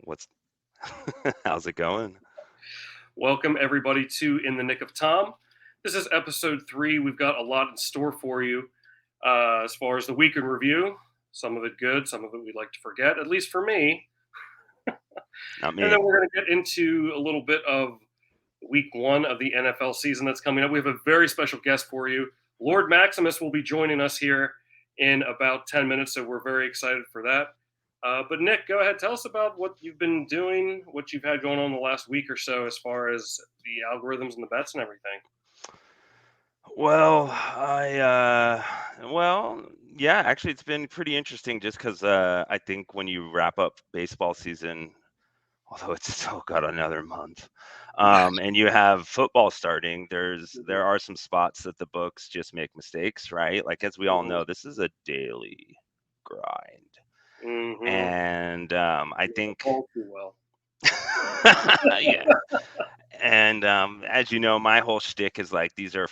What's how's it going? Welcome, everybody, to In the Nick of Tom. This is episode 3. We've got a lot in store for you as far as the week in review. Some of it good, some of it we'd like to forget, at least for me. Not And me. then we're going to get into a little bit of week 1 of the NFL season that's coming up. We have a very special guest for you. Lord Maximus will be joining us here in about 10 minutes, so we're very excited for that. But Nick, go ahead. Tell us about what you've been doing, what you've had going on the last week or so as far as the algorithms and the bets and everything. Yeah, actually it's been pretty interesting just because I think when you wrap up baseball season, although it's still got another month, and you have football starting, there are some spots that the books just make mistakes, right? Like as we all know, this is a daily grind. Mm-hmm. And I think All too well. yeah. And as you know, my whole shtick is like these are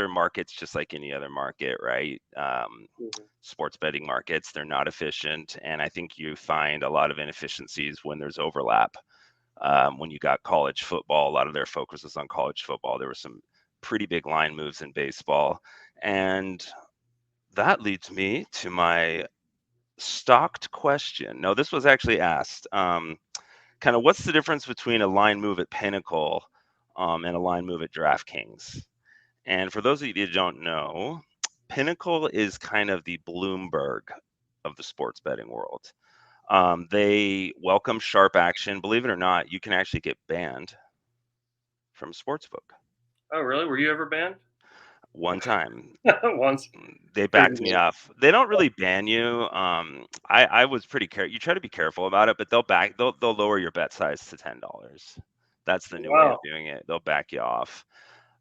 markets just like any other market, right? Mm-hmm. Sports betting markets, they're not efficient, and I think you find a lot of inefficiencies when there's overlap. When you got college football, a lot of their focus is on college football. There were some pretty big line moves in baseball, and that leads me to my stocked question. No, this was actually asked. Kind of what's the difference between a line move at Pinnacle and a line move at DraftKings? And for those of you that don't know, Pinnacle is kind of the Bloomberg of the sports betting world. They welcome sharp action. Believe it or not, you can actually get banned from sportsbook. Oh, really? Were you ever banned? One time, Once. they Crazy backed me news. off. They don't really ban you. I was pretty careful. You try to be careful about it, but they'll lower your bet size to $10. That's the new way of Wow. doing it. They'll back you off.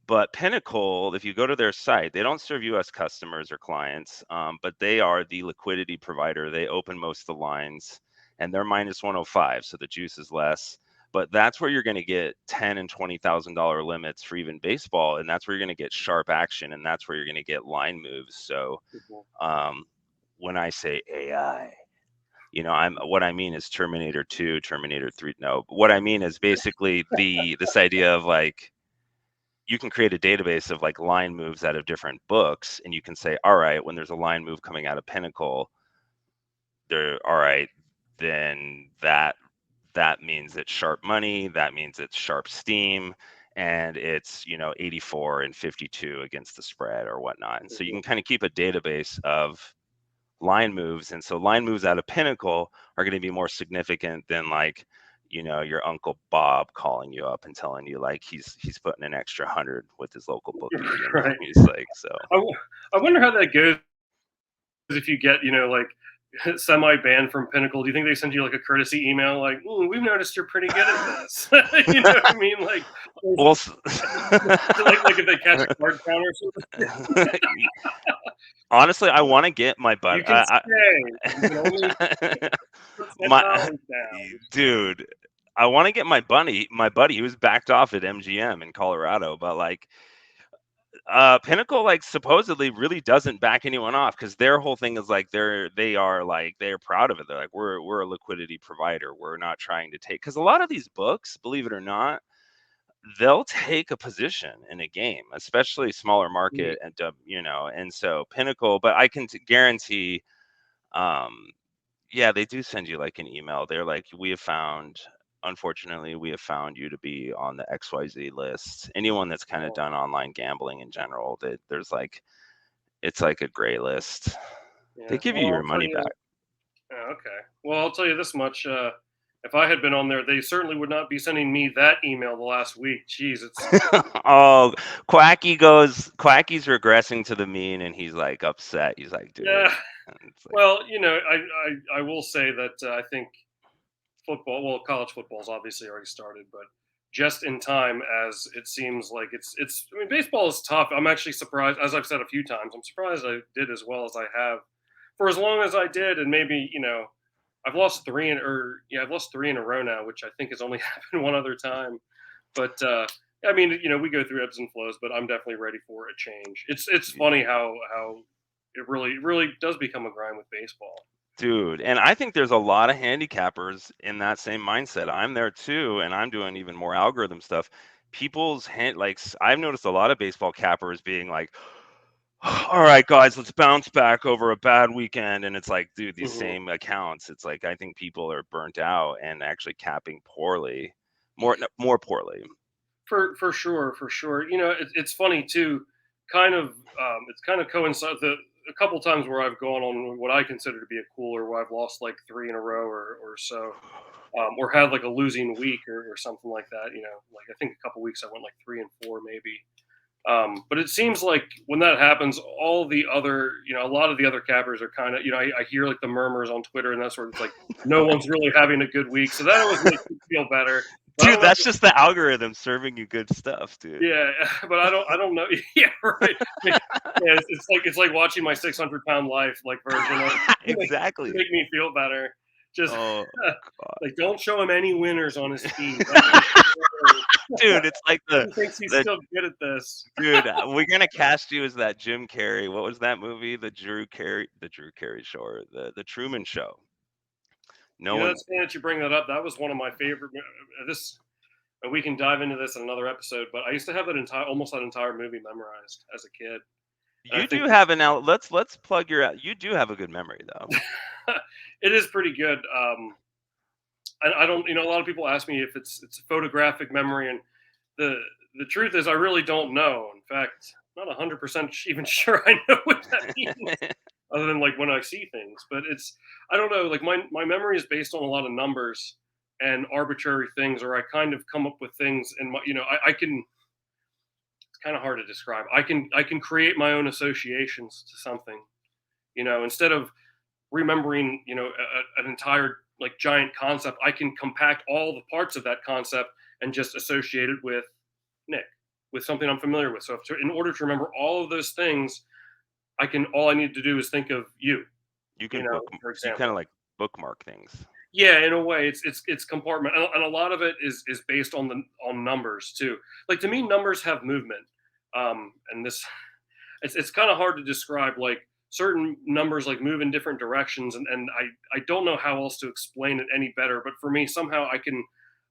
But Pinnacle, if you go to their site, they don't serve U.S. customers or clients, but they are the liquidity provider. They open most of the lines, and they're minus 105, so the juice is less. But that's where you're going to get $10,000 and $20,000 limits for even baseball, and that's where you're going to get sharp action, and that's where you're going to get line moves. So Mhm. um, when I say AI, I'm what I mean is Terminator 2, Terminator 3. No, but what I mean is basically this idea of like you can create a database of like line moves out of different books, and you can say, all right, when there's a line move coming out of Pinnacle, all right, then that means it's sharp money, that means it's sharp steam, and it's 84 and 52 against the spread or whatnot. And so you Mhm. can kind of keep a database of line moves, and so line moves out of Pinnacle are going to be more significant than like your uncle Bob calling you up and telling you like he's putting an extra 100 with his local bookie. Right. He's like, so I wonder how that goes if you get, like, semi banned from Pinnacle. Do you think they send you like a courtesy email like, we've noticed you're pretty good at this? You know what I mean? Like, well. like if they catch a card counter or something, Honestly, I want to get my butt. you can stay. You can only put My $10 down. dude, I want to get my buddy who was backed off at MGM in Colorado, but like Pinnacle like supposedly really doesn't back anyone off because their whole thing is like they're proud of it. They're like we're a liquidity provider. We're not trying to take because a lot of these books, believe it or not, they'll take a position in a game, especially smaller Mm. market and so Pinnacle. But I can guarantee, um, yeah, they do send you like an email. They're like, unfortunately, we have found you to be on the XYZ list. Anyone that's kind of Oh, done online gambling in general, that there's like, it's like a gray list. They yeah. give you Well, your I'll tell money you. back. Okay. Well, I'll tell you this much. If I had been on there, they certainly would not be sending me that email the last week. Jeez, it's Oh, Quacky's regressing to the mean, and he's like upset. He's like, dude, yeah. and it's like, Well, I will say that I think football. Well, college football's obviously already started, but just in time as it seems like it's. I mean, baseball is tough. I'm actually surprised, as I've said a few times. I'm surprised I did as well as I have for as long as I did, and maybe I've lost I've lost three in a row now, which I think has only happened one other time. But I mean, we go through ebbs and flows, but I'm definitely ready for a change. It's funny how it really does become a grind with baseball. Dude, and I think there's a lot of handicappers in that same mindset. I'm there too, and I'm doing even more algorithm stuff. I've noticed a lot of baseball cappers being like, all right, guys, let's bounce back over a bad weekend. And it's like, dude, these Hmm. same accounts, it's like, I think people are burnt out and actually capping poorly, more poorly. For sure, for sure. It's funny too. It's kind of coincide a couple times where I've gone on what I consider to be a cooler, where I've lost like three in a row or so, or had like a losing week or something like that. Like I think a couple weeks I went like 3-4 maybe. But it seems like when that happens, all the other, a lot of the other cappers are kind of, I hear like the murmurs on Twitter and that sort of, it's like no one's really having a good week, so that always makes me feel better. But I Dude, don't know. that's just the algorithm serving you good stuff, dude. Yeah, but I don't know. Yeah, right. Yeah, it's like watching my 600-pound life like version of Exactly. make me feel better. Just Oh, like don't show him any winners on his feed. That makes me worry. dude, it's like He thinks he's the still good at this. dude. We're gonna cast you as that Jim Carrey. What was that movie? The Drew Carey Show, or the Truman Show. No one. That's funny that you bring that up. That was one of my favorite. This we can dive into this in another episode, but I used to have almost that entire movie memorized as a kid. And I You think do have an out. Let's plug your. You do have a good memory though. it is pretty good. I don't, a lot of people ask me if it's a photographic memory, and the the truth is I really don't know. In fact, I'm not 100% even sure I know what that means, other than like when I see things. But I don't know. Like my memory is based on a lot of numbers and arbitrary things, or I kind of come up with things, and I can. It's kind of hard to describe. I can create my own associations to something. Instead of remembering, an entire like giant concept, I can compact all the parts of that concept and just associate it with Nick, with something I'm familiar with. So in order to remember all of those things, all I need to do is think of you, You can book. for You kind example. of like bookmark things. Yeah, in a way, it's compartment, and a lot of it is based on numbers too. Like to me, numbers have movement, and this it's kind of hard to describe. Like certain numbers like move in different directions, and I don't know how else to explain it any better. But for me, somehow I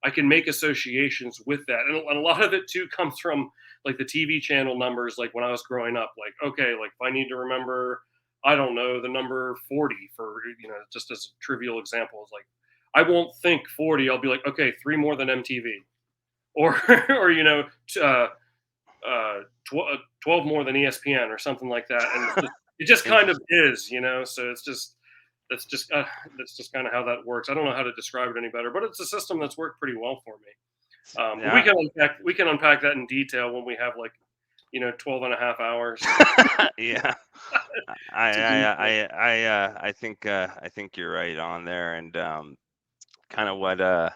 can make associations with that, and a lot of it too comes from like the TV channel numbers. Like when I was growing up, like okay, like if I need to remember, I don't know, the number 40 for just as a trivial example, is like I won't think 40. I'll be like, okay, three more than MTV, or or uh, 12 more than ESPN or something like that. And it just kind of Interesting. is. So that's just uh, that's just kind of how that works. I don't know how to describe it any better, but it's a system that's worked pretty well for me. But Yeah. we can unpack that in detail when we have like 12 and a half hours Yeah. I to do I so. I I think you're right on there, and kind of what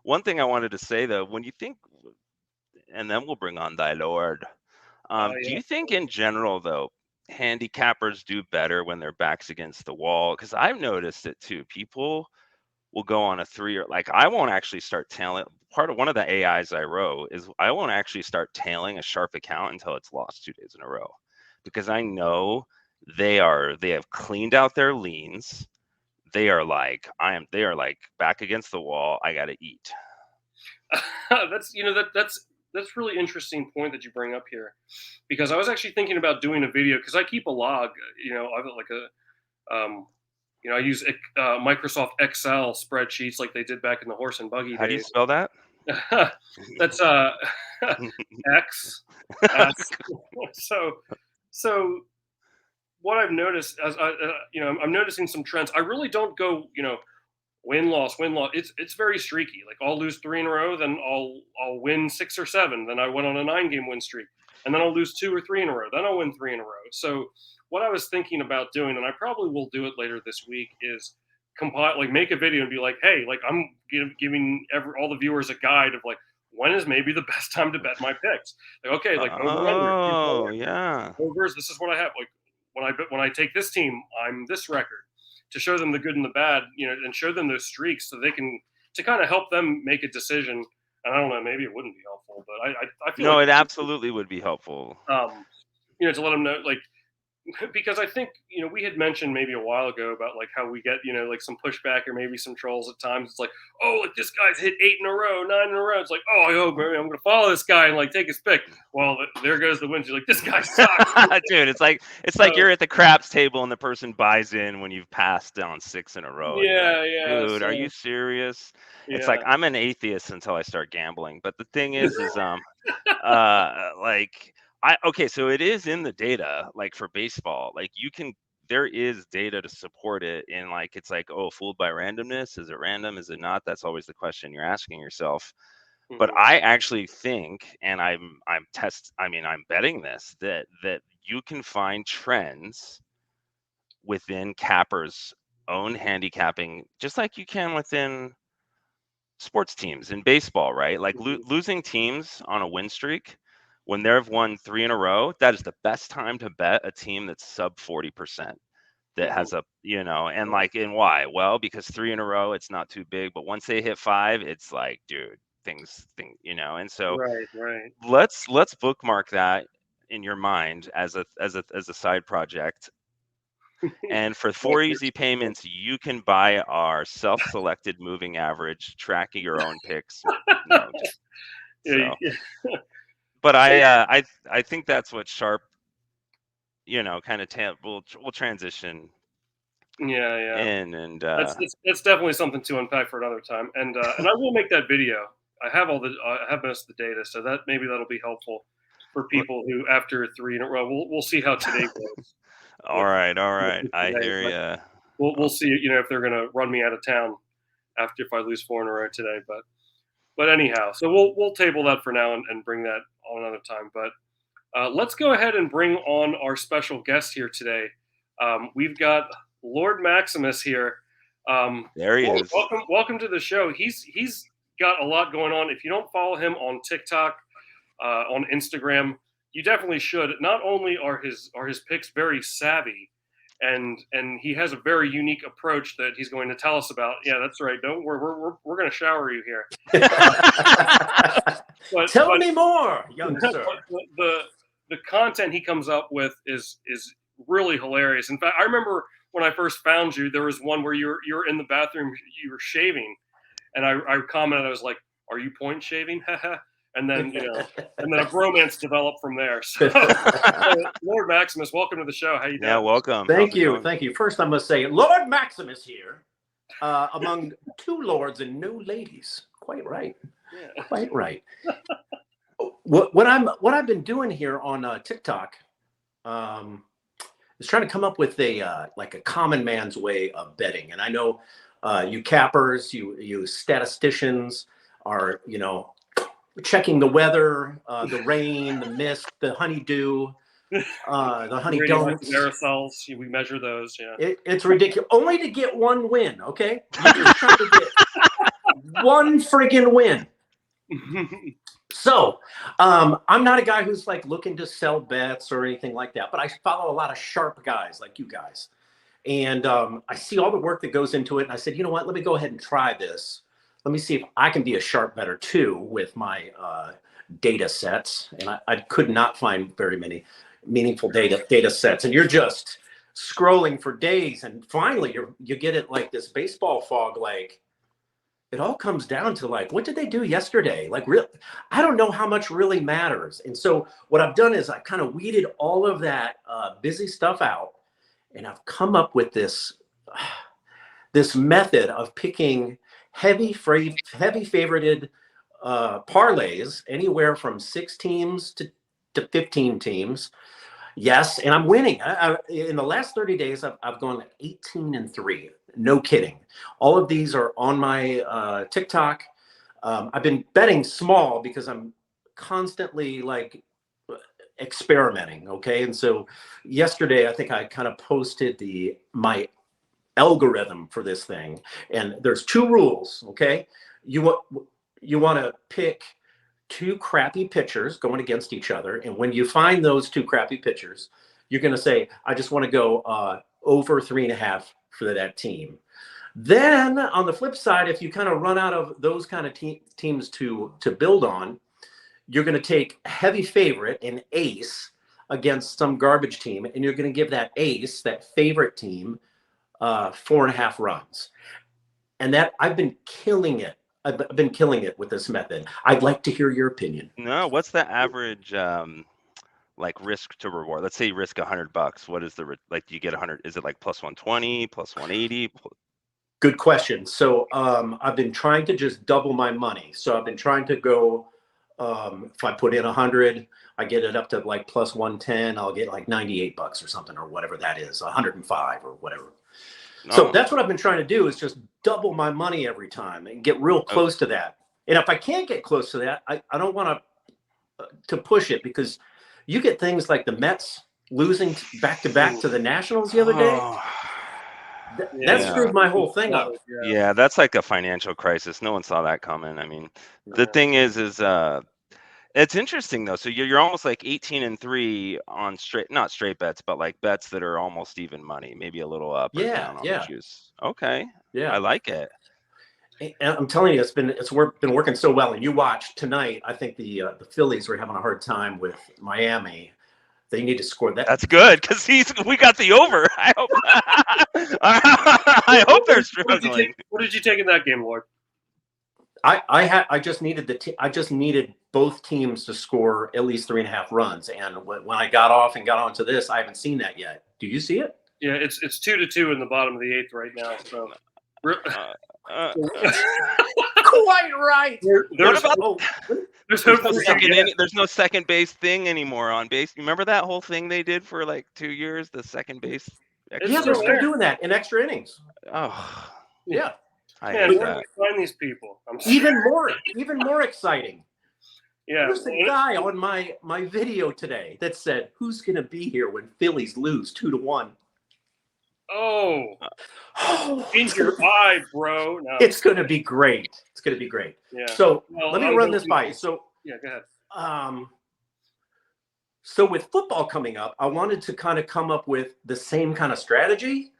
one thing I wanted to say though, when you think, and then we'll bring on thy Lord. Do Yeah. you think in general though, handicappers do better when their backs against the wall? Because I've noticed it too. People will go on a 3 or like I won't actually start tailing. Part of one of the AIs I wrote is I won't actually start tailing a sharp account until it's lost 2 days in a row, because I know they have cleaned out their leans. They are like back against the wall. I gotta eat. That's really interesting point that you bring up here, because I was actually thinking about doing a video because I keep a log. I've got like I use Microsoft Excel spreadsheets like they did back in the horse and buggy How do you days. spell that? That's X. So so what I've noticed as I'm noticing some trends. I really don't go win loss win loss. It's very streaky. Like I'll lose three in a row, then I'll win six or seven. Then I went on a 9-game win streak, and then I'll lose two or three in a row. Then I'll win three in a row. So what I was thinking about doing, and I probably will do it later this week, is compile like make a video and be like, hey, like I'm giving all the viewers a guide of like when is maybe the best time to bet my picks. Like okay, like over under Oh, yeah. overs. This is what I have. Like when I take this team, I'm this record, to show them the good and the bad, and show them those streaks so they can to kind of help them make a decision. And I don't know, maybe it wouldn't be helpful, but I feel No, like it absolutely would be helpful. to let them know like because I think, we had mentioned maybe a while ago about like how we get, like some pushback or maybe some trolls at times. It's like, oh, like this guy's hit 8 in a row, 9 in a row. It's like, oh, man, I'm going to follow this guy and like take his pick. Well, there goes the win. You're like, this guy sucks. Dude, it's like you're at the craps table and the person buys in when you've passed down 6 in a row, and you're like, Yeah. dude, So, are you serious? It's yeah. like I'm an atheist until I start gambling. But the thing is like okay, so it is in the data, like for baseball, like there is data to support it, and like it's like, oh, fooled by randomness, is it random, is it not? That's always the question you're asking yourself. But Mhm. I actually think, and I'm betting this, that you can find trends within cappers own handicapping, just like you can within sports teams in baseball, right? Like losing teams on a win streak, when they've won 3 in a row, that is the best time to bet a team that's sub 40%, that Mhm. has and like, and why? Well, because 3 in a row, it's not too big, but once they hit 5, it's like, dude, and so Right. let's bookmark that in your mind as a side project. And for Like 4 easy there's payments, you can buy our self-selected moving average, tracking your own picks. Just yeah, so. yeah. But So, I think that's what Sharp, kind of we'll transition yeah. in, and That's definitely something to unpack for another time. And I will make that video. I have most of the data, so that'll be helpful for people who after 3 in a row. We'll see how today goes all with, right, all right, with I today, hear but you. we'll see. If they're gonna run me out of town after if I lose 4 in a row today. But anyhow, so we'll table that for now and bring that on another time. But let's go ahead and bring on our special guest here today. We've got Lord Maximus here. There he Lord, is. welcome to the show. He's got a lot going on. If you don't follow him on TikTok, on Instagram, you definitely should. Not only are his picks very savvy, and he has a very unique approach that he's going to tell us about. Yeah, that's right. Don't we're going to shower you here. But Tell me more, young sir. but the content he comes up with is really hilarious. In fact, I remember when I first found you, there was one where you're in the bathroom, you were shaving, and I commented, I was like, "Are you point shaving?" and then and then a bromance developed from there. So, Lord Maximus, welcome to the show. How you Yeah, doing? welcome. How's Thank it you. going? Thank you. First, I must say, Lord Maximus here, among 2 lords and no ladies. Quite right. Yeah. Quite right. What I've been doing here on TikTok is trying to come up with a like a common man's way of betting. And I know you cappers, you statisticians are checking the weather, the rain, the mist, the honeydew, the Radioactive honeydon'ts. aerosols, we measure those. Yeah. It's ridiculous. Only to get 1 win, okay? You're just trying to get 1 friggin' win. So I'm not a guy who's like looking to sell bets or anything like that, but I follow a lot of sharp guys like you guys. And I see all the work that goes into it. And I said, you know what? Let me go ahead and try this. Let me see if I can be a sharp bettor too with my data sets. And I could not find very many meaningful data sets. And you're just scrolling for days. And finally, you get it like this baseball fog, like, it all comes down to like, what did they do yesterday? Like, I don't know how much really matters. And so what I've done is I kind of weeded all of that busy stuff out, and I've come up with this method of picking heavy favorited parlays, anywhere from 6 teams to 15 teams. Yes, and I'm winning. In the last 30 days, I've gone 18-3. No kidding. All of these are on my TikTok. I've been betting small because I'm constantly like experimenting. Okay, and so yesterday I think I kind of posted my algorithm for this thing, and there's 2 rules. Okay, you want to pick 2 crappy pitchers going against each other. And when you find those 2 crappy pitchers, you're going to say, I just want to go over 3.5 for that team. Then on the flip side, if you kind of run out of those kind of teams to build on, you're going to take a heavy favorite, an ace, against some garbage team, and you're going to give that ace, that favorite team, 4.5 runs. And that I've been killing it. I've been killing it with this method. I'd like to hear your opinion. No, what's the average like risk to reward? Let's say you risk $100. What is the like? Do you get 100? Is it like plus 120, plus 180? Good question. So I've been trying to just double my money. So I've been trying to go. If I put in 100, I get it up to like plus 110. I'll get like $98 or something, or whatever that is, 105 or whatever. So that's what I've been trying to do, is just double my money every time and get real close to that. And if I can't get close to that, I don't want to push it, because you get things like the Mets losing back to back to the Nationals the other day. That screwed my whole thing up. Yeah, that's like a financial crisis. No one saw that coming. I mean, the thing is it's interesting though. So you're almost like 18-3 on not straight bets, but like bets that are almost even money, maybe a little up or down on the juice. Okay. Yeah, I like it. And I'm telling you, it's been working so well. And you watch tonight. I think the Phillies were having a hard time with Miami. They need to score that. That's good, because we got the over. I hope I hope they're struggling. What did you take in that game, Lord? I just needed both teams to score at least 3.5 runs. And when I got off and got onto this, I haven't seen that yet. Do you see it? Yeah, it's 2-2 in the bottom of the 8th right now. So. Quite right. There's no second base thing anymore on base. You remember that whole thing they did for like 2 years, the second base? Yeah, they're still doing that in extra innings. Oh, yeah. Where do we find these people? Even more exciting. Yeah. There's a guy on my video today that said, "Who's going to be here when Phillies lose 2-1?" Oh, in your eye, bro. No. It's going to be great. It's going to be great. Yeah. So let me run this by you. So yeah, go ahead. So with football coming up, I wanted to kind of come up with the same kind of strategy,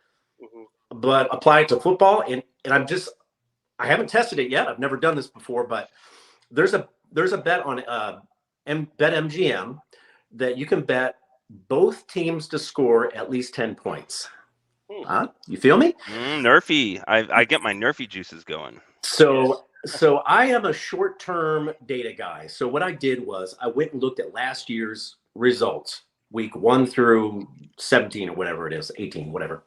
but apply it to football. And I haven't tested it yet. I've never done this before, but there's a bet on BetMGM that you can bet both teams to score at least 10 points. You feel me? Nerfy. I get my Nerfy juices going. So I am a short-term data guy. So what I did was I went and looked at last year's results, week 1 through 17 or whatever it is, 18, whatever.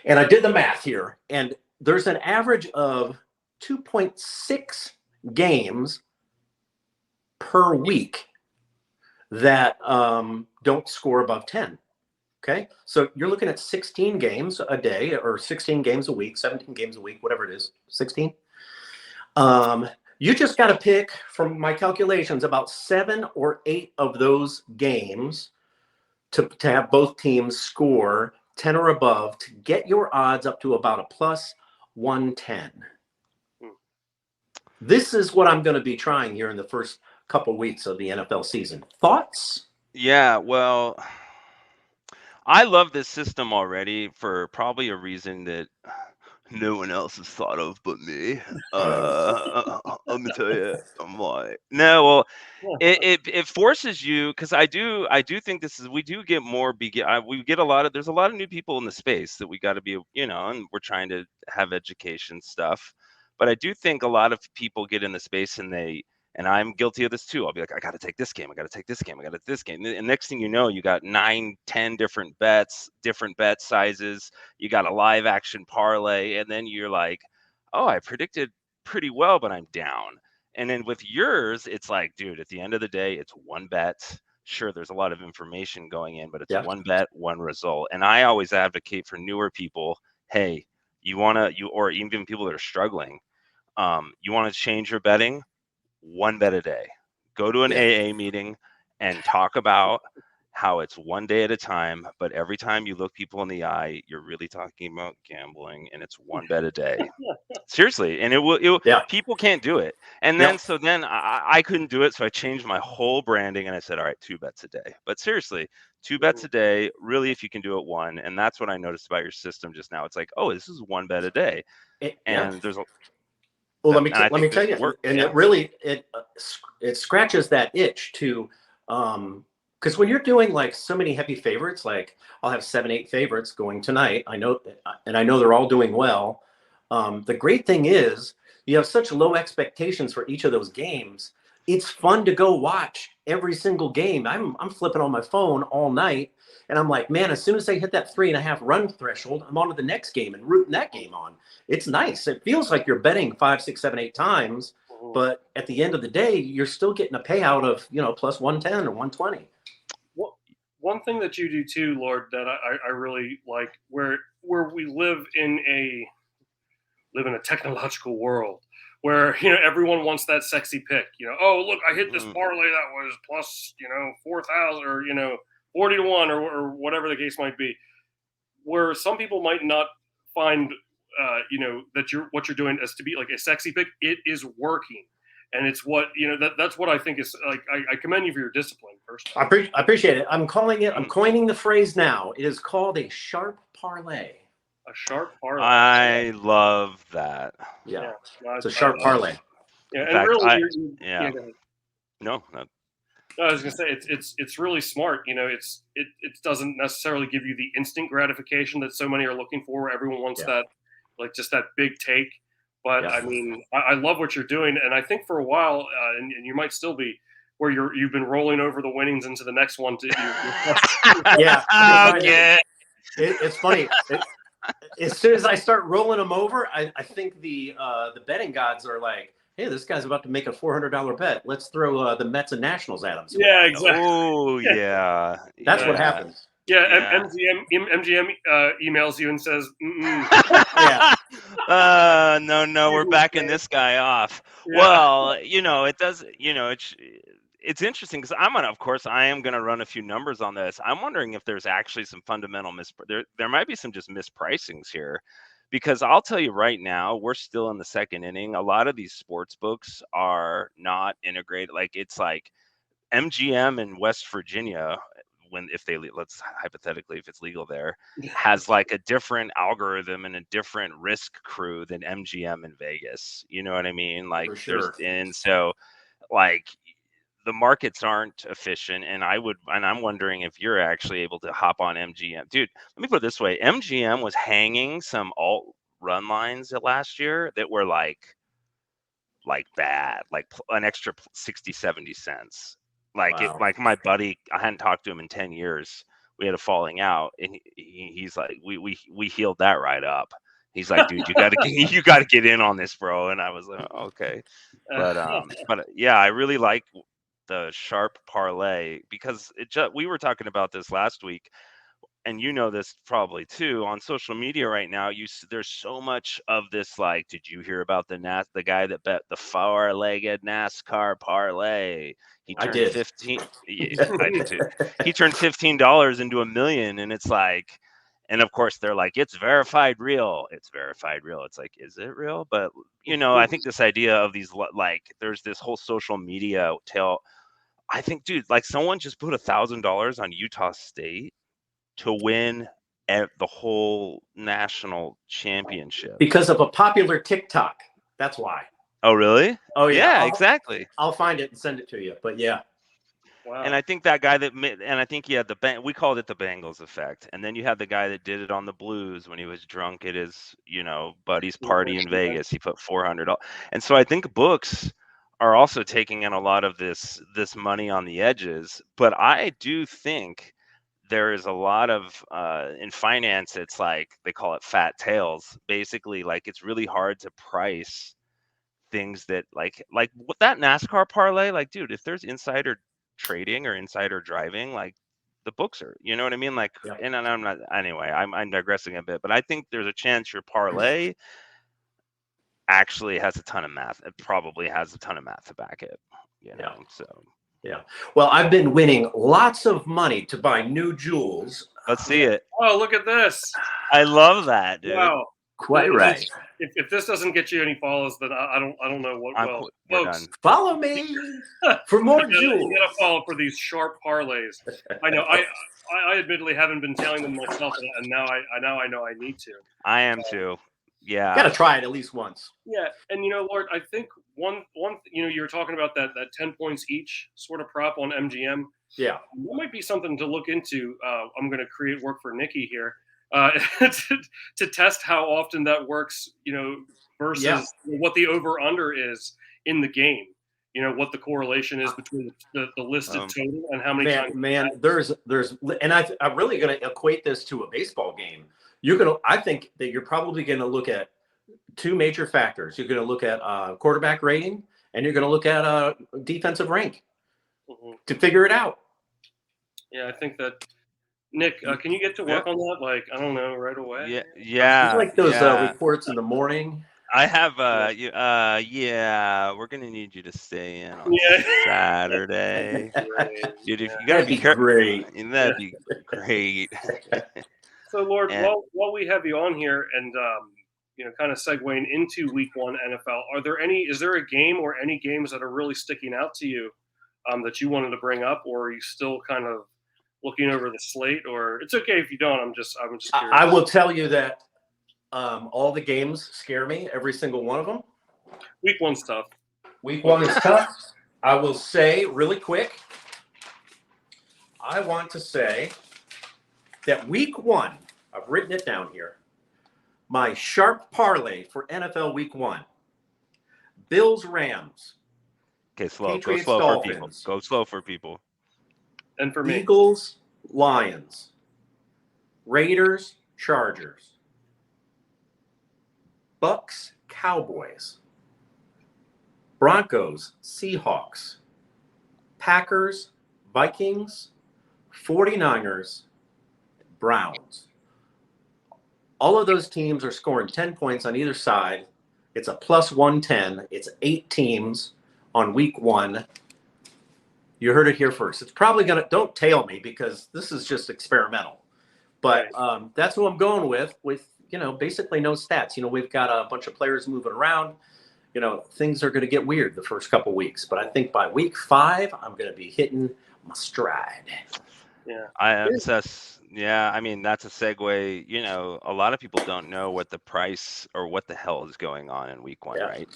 And I did the math here, and there's an average of 2.6 games per week that don't score above 10. Okay, so you're looking at 16 games a day, or 16 games a week, 17 games a week, whatever it is, 16. You just got to pick, from my calculations, about 7 or 8 of those games to have both teams score 10 or above to get your odds up to about a plus 110. This is what I'm going to be trying here in the first couple weeks of the NFL season. Thoughts? Yeah, well, I love this system already for probably a reason that no one else has thought of but me. I'm gonna tell you, I'm like, no, well, it forces you, because I do think we do get more there's a lot of new people in the space that we got to be, and we're trying to have education stuff, but I do think a lot of people get in the space and I'm guilty of this too. I'll be like, I got to take this game. I got to take this game. I got to this game. And next thing you know, you got 9, 10 different bets, different bet sizes. You got a live action parlay. And then you're like, oh, I predicted pretty well, but I'm down. And then with yours, it's like, dude, at the end of the day, it's one bet. Sure, there's a lot of information going in, but it's one bet, one result. And I always advocate for newer people. Hey, or even people that are struggling, you want to change your betting? One bet a day. Go to an AA meeting and talk about how it's one day at a time, but every time you look people in the eye, you're really talking about gambling, and it's one bet a day. Seriously. And people can't do it. And then, so then I couldn't do it. So I changed my whole branding and I said, all right, 2 bets a day. But seriously, 2 bets a day, really, if you can do it one. And that's what I noticed about your system just now. It's like, oh, this is 1 bet a day. There's a, well, let me tell you, and it really it scratches that itch to Because when you're doing like so many heavy favorites, like I'll have 7, 8 favorites going tonight. I know they're all doing well. The great thing is you have such low expectations for each of those games. It's fun to go watch every single game. I'm flipping on my phone all night, and I'm like, man, as soon as they hit that 3.5 run threshold, I'm on to the next game and rooting that game on. It's nice. It feels like you're betting 5, 6, 7, 8 times, but at the end of the day, you're still getting a payout of plus 110 or 120. One thing that you do too, Lord, that I really like, where we live in a technological world where everyone wants that sexy pick. Oh, look, I hit this parlay that was plus 4,000 or 40 to 1 or whatever the case might be. Where some people might not find that what you're doing as to be like a sexy pick. It is working. And it's what that's what I think is like. I commend you for your discipline. First, I appreciate it. I'm coining the phrase now. It is called a sharp parlay. A sharp parlay. I love that. Yeah, it's a sharp parlay. Yeah, and really, no. I was gonna say it's really smart. It doesn't necessarily give you the instant gratification that so many are looking for. Where everyone wants that, like just that big take. But I mean, I love what you're doing, and I think for a while, and you might still be, where you've been rolling over the winnings into the next one. It's funny. As soon as I start rolling them over, I think the betting gods are like, hey, this guy's about to make a $400 bet. Let's throw the Mets and Nationals at him. Yeah, exactly. Oh, yeah. That's what happens. Yeah. MGM emails you and says, no, we're backing this guy off. Yeah. Well, it does, it's interesting because I am going to run a few numbers on this. I'm wondering if there's actually some fundamental there might be some just mispricings here, because I'll tell you right now, we're still in the second inning. A lot of these sports books are not integrated. Like it's like MGM in West Virginia, let's hypothetically, if it's legal there, has like a different algorithm and a different risk crew than MGM in Vegas. You know what I mean? Like, for sure. And so like the markets aren't efficient. And I'm wondering if you're actually able to hop on MGM. Dude, let me put it this way. MGM was hanging some alt run lines last year that were like bad, like an extra 60, 70 cents. Like my buddy, I hadn't talked to him in 10 years. We had a falling out, and he's like, we healed that right up. He's like, dude, you gotta get in on this, bro. And I was like, oh, okay, but yeah, I really like the sharp parlay because we were talking about this last week, and this probably too, on social media right now. There's so much of this, like, did you hear about the guy that bet the 4-legged NASCAR parlay? He turned 15. I did too. He turned $15 into $1 million, and it's like, and of course they're like, it's verified real. It's verified real. It's like, is it real? But I think this idea of these, like, there's this whole social media tale. I think, dude, like someone just put $1,000 on Utah State to win the whole national championship because of a popular TikTok. That's why. Oh, really? Oh, yeah. Exactly. I'll find it and send it to you. But yeah. Wow. And I think that guy I think he had we called it the Bengals effect. And then you had the guy that did it on the Blues when he was drunk at his, buddy's party in Vegas. He put $400. And so I think books are also taking in a lot of this money on the edges. But I do think there is a lot of in finance, it's like they call it fat tails. Basically, like it's really hard to price things that like what that NASCAR parlay, like, dude, if there's insider trading or insider driving, like the books are, you know what I mean? Like, yeah. And I'm not, anyway, I'm digressing a bit, but I think there's a chance your parlay actually has a ton of math. It probably has a ton of math to back it, so. Yeah. Well, I've been winning lots of money to buy new jewels. Let's see it. Oh, look at this. I love that, dude. Wow. Quite right. If this doesn't get you any follows, then I don't know what will. Folks, follow me for more jewels. You gotta follow for these sharp parlays. I know. I admittedly haven't been telling them myself, and now I know I need to. I am too. Yeah. Got to try it at least once. Yeah, and Lord, I think one you were talking about that 10 points each sort of prop on MGM. Yeah. That might be something to look into. I'm going to create work for Nikki here to test how often that works, versus what the over-under is in the game. What the correlation is between the listed total and how many times. Man, there's, and I'm really going to equate this to a baseball game. I think that you're probably going to look at two major factors. You're going to look at quarterback rating, and you're going to look at defensive rank to figure it out. Yeah, I think that. Nick, can you get to work on that? Like, I don't know, right away? Yeah. You like those reports in the morning? I have we're gonna need you to stay in on Saturday. Dude, if you gotta be careful. That'd be great. So, Lord, while we have you on here, and kind of segueing into Week 1 NFL, is there a game or any games that are really sticking out to you that you wanted to bring up, or are you still kind of looking over the slate? Or it's okay if you don't. I'm just curious. I will tell you that all the games scare me, every single one of them. Week 1's tough. Week 1 is tough. I will say really quick, I want to say that Week 1, I've written it down here, my sharp parlay for NFL Week 1, Bills-Rams. Okay, slow. Patriots, Go slow Dolphins. for people. Go slow for people. And for me, Eagles, Lions, Raiders, Chargers, Bucks, Cowboys, Broncos, Seahawks, Packers, Vikings, 49ers, Browns. All of those teams are scoring 10 points on either side. It's a plus 110. It's 8 teams on Week 1. You heard it here first. It's probably going to, don't tail me because this is just experimental. But that's what I'm going with basically no stats. We've got a bunch of players moving around. Things are going to get weird the first couple weeks. But I think by Week 5, I'm going to be hitting my stride. Yeah. I mean, that's a segue. A lot of people don't know what the price or what the hell is going on in Week 1, right?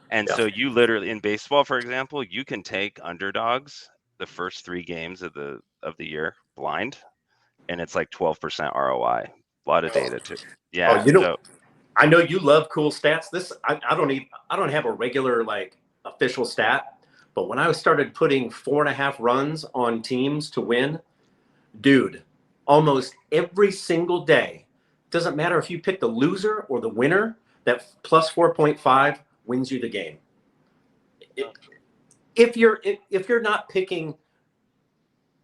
And so you literally, in baseball, for example, you can take underdogs the first 3 games of the year blind, and it's like 12% ROI. A lot of data too. Yeah. I know you love cool stats. I don't have a regular official stat, but when I started putting 4.5 runs on teams to win, dude, almost every single day, doesn't matter if you pick the loser or the winner, that plus 4.5 wins you the game. If you're not picking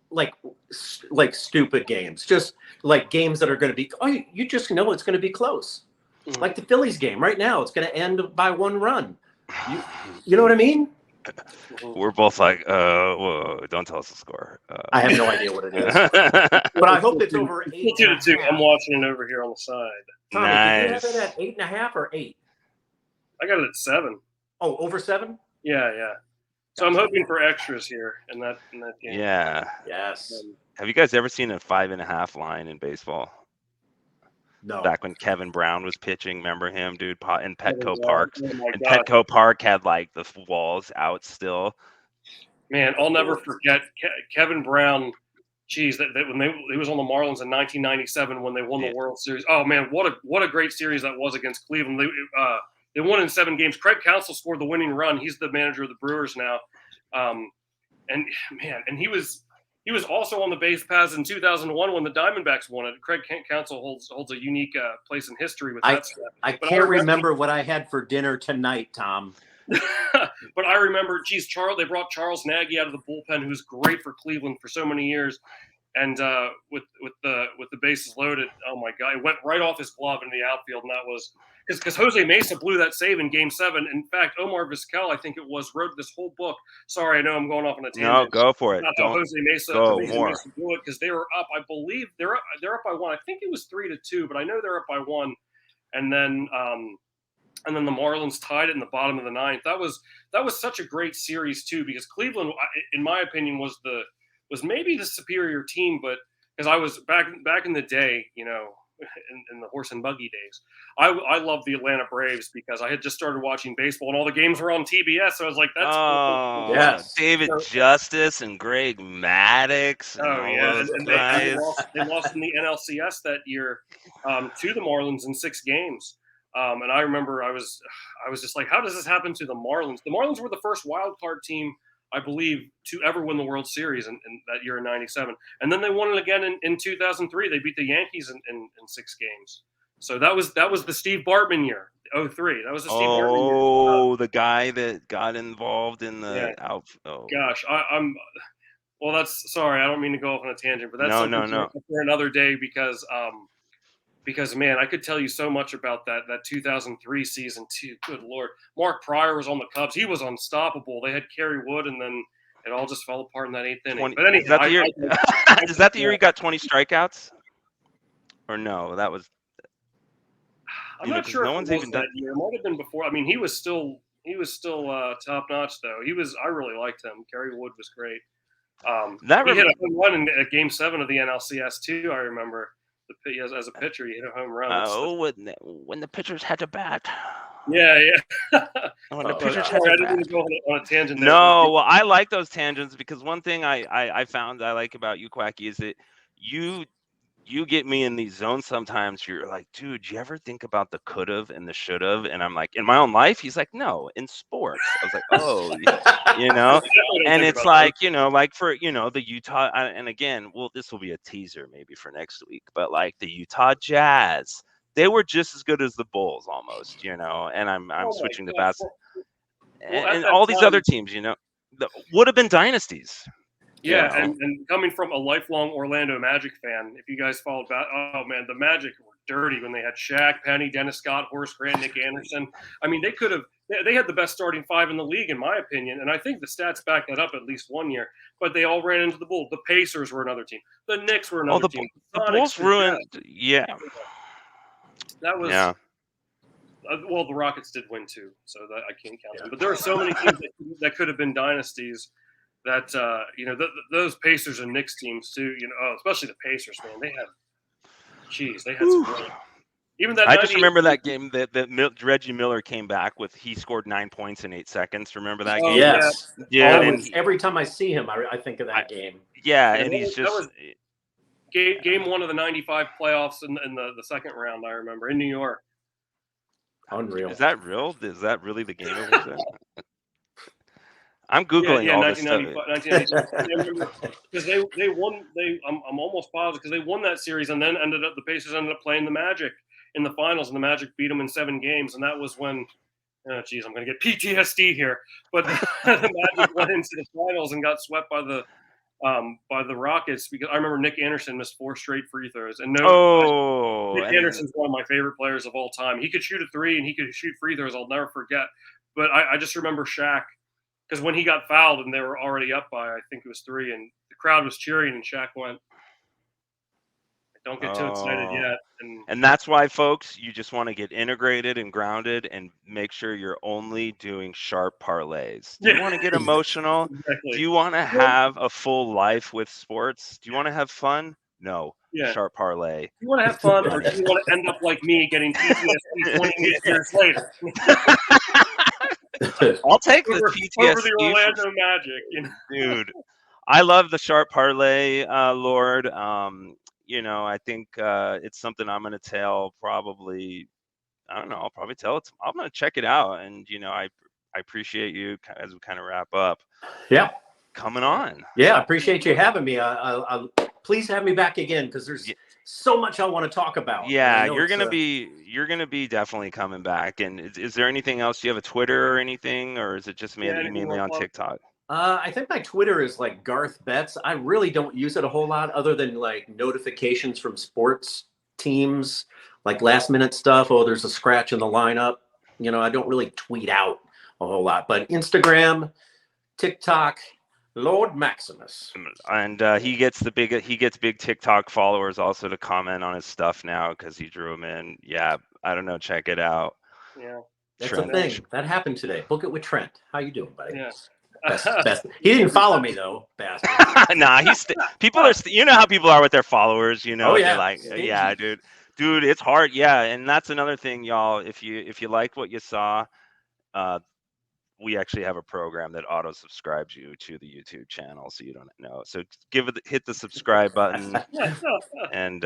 like stupid games, just like games that are going to be, you just know it's going to be close. Like the Phillies game right now, it's going to end by 1 run. You know what I mean? We're both like, whoa, don't tell us the score. I have no idea what it is, but I hope it's over 8.5. I'm watching it over here on the side. Tommy, nice. Did you have it at 8.5 or 8? I got it at 7. Oh, over 7? Yeah. So I'm hoping for extras here in that game. Yeah. Yes. Have you guys ever seen a 5.5 line in baseball? No. Back when Kevin Brown was pitching, remember him, dude? In Petco Park. And Petco Park had the walls out still. Man, I'll never forget Kevin Brown. Geez, that when he was on the Marlins in 1997 when they won the World Series. Oh man, what a great series that was against Cleveland. They won in 7 games. Craig Counsell scored the winning run. He's the manager of the Brewers now. And he was also on the base paths in 2001 when the Diamondbacks won it. Craig Counsell holds a unique place in history with that stuff. I can't remember what I had for dinner tonight, Tom. But I remember, they brought Charles Nagy out of the bullpen, who's great for Cleveland for so many years. And with the bases loaded, oh my God, it went right off his glove into the outfield, and that was because Jose Mesa blew that save in Game 7. In fact, Omar Vizquel, I think it was, wrote this whole book. Sorry, I know I'm going off on a tangent. No, go for it. Don't Jose Mesa go more. Mesa blew it because they were up. I believe they're up by 1. I think it was 3-2, but I know they're up by 1. And then the Marlins tied it in the bottom of the 9th. That was such a great series too, because Cleveland, in my opinion, was maybe the superior team, but because I was back in the day, in the horse and buggy days. I love the Atlanta Braves because I had just started watching baseball and all the games were on TBS. So I was like, that's cool. Yes. David Justice and Greg Maddox and all those and guys. they lost in the NLCS that year to the Marlins in 6 games. And I remember I was just like, how does this happen to the Marlins? The Marlins were the first wild card team, I believe, to ever win the World Series in that year in '97. And then they won it again in 2003. They beat the Yankees in 6 games. So that was the Steve Bartman year, 03. That was the Steve Bartman year. Oh, the guy that got involved in the Gosh, I'm well, that's sorry, I don't mean to go off on a tangent, but that's No. for another day because man, I could tell you so much about that 2003 season too. Good Lord. Mark Pryor was on the Cubs. He was unstoppable. They had Kerry Wood, and then it all just fell apart in that 8th inning. But anyway, is that the year he got 20 strikeouts? Or no, that was... I'm not sure if it was that year. It might have been before. I mean, he was still top notch though. I really liked him. Kerry Wood was great. He hit a home run in Game 7 of the NLCS too, I remember. As a pitcher, he hit a home run. When the pitchers had to bat. Yeah. When the pitchers had to bat. I didn't even go on a tangent there. No, well, I like those tangents because one thing I found I like about you, Quacky, is that you get me in these zones sometimes. You're like, dude, you ever think about the could've and the should've? And I'm like, in my own life, he's like, no, in sports. I was like, oh, and it's like, like for, the Utah, and again, well, this will be a teaser maybe for next week, but like the Utah Jazz, they were just as good as the Bulls almost, and I'm switching to basketball. And all these other teams, would have been dynasties. Yeah, and coming from a lifelong Orlando Magic fan, if you guys followed oh man, the Magic were dirty when they had Shaq, Penny, Dennis Scott, Horace Grant, Nick Anderson. I mean, they had the best starting 5 in the league, in my opinion, and I think the stats back that up at least one year. But they all ran into the Bulls. The Pacers were another team. The Knicks were another team. The Bulls ruined. Yeah. That was. Yeah. Well, the Rockets did win too, so that I can't count them. But there are so many teams that could have been dynasties. That those Pacers and Knicks teams too, especially the Pacers, man. They had some great. Even that. I just remember that game that Reggie Miller came back with. He scored 9 points in 8 seconds. Remember that game? Yes. Yeah. Every time I see him, I think of that game. Yeah, and he's just game 1 of the '95 playoffs in the second round. I remember in New York. Unreal. Is that real? Is that really the game it was in? I'm Googling all this stuff. 1995, because they won. I'm almost positive because they won that series and then the Pacers ended up playing the Magic in the finals, and the Magic beat them in 7 games, and that was when. Oh, geez, I'm going to get PTSD here. But the Magic went into the finals and got swept by the Rockets because I remember Nick Anderson missed 4 straight free throws. And Nick Anderson's one of my favorite players of all time. He could shoot a 3 and he could shoot free throws. I'll never forget. But I just remember Shaq. Because when he got fouled and they were already up by, I think it was 3, and the crowd was cheering, and Shaq went, "Don't get too excited yet." And that's why, folks, you just want to get integrated and grounded and make sure you're only doing sharp parlays. Do you want to get emotional? Exactly. Do you want to have a full life with sports? Do you want to have fun? No. Yeah. Sharp parlay. Do you want to have fun, or do you want to end up like me getting PTSD 28 years later? I'll take the PTSD over the Orlando Magic, dude. I love the sharp parlay, Lord. I think it's something I'm gonna tell probably. I don't know. I'll probably tell it. I'm gonna check it out, and I appreciate you as we kind of wrap up. Yeah, coming on. Yeah, I appreciate you having me. Please have me back again because there's so much I want to talk about. Yeah, you're gonna be definitely coming back. And is there anything else? Do you have a Twitter or anything, or is it just mainly on TikTok? I think my Twitter is like Garth Betts. I really don't use it a whole lot, other than like notifications from sports teams, like last minute stuff. Oh, there's a scratch in the lineup. I don't really tweet out a whole lot, but Instagram, TikTok. Lord Maximus, and he gets big TikTok followers also to comment on his stuff now because he drew him in. Yeah, I don't know. Check it out. Yeah, that's a thing that happened today. Book it with Trent. How you doing, buddy? Yeah. Best. He didn't follow me though, bastard. Nah, people are. You know how people are with their followers. Oh yeah, like, yeah, dude. Dude, it's hard. Yeah, and that's another thing, y'all. If you liked what you saw, we actually have a program that auto subscribes you to the YouTube channel, so you don't know. So hit the subscribe button, and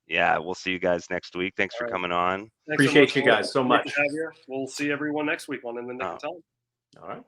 yeah, we'll see you guys next week. Thanks for coming on. Appreciate you guys so much. We'll see everyone next week on In the Nick of Time. All right.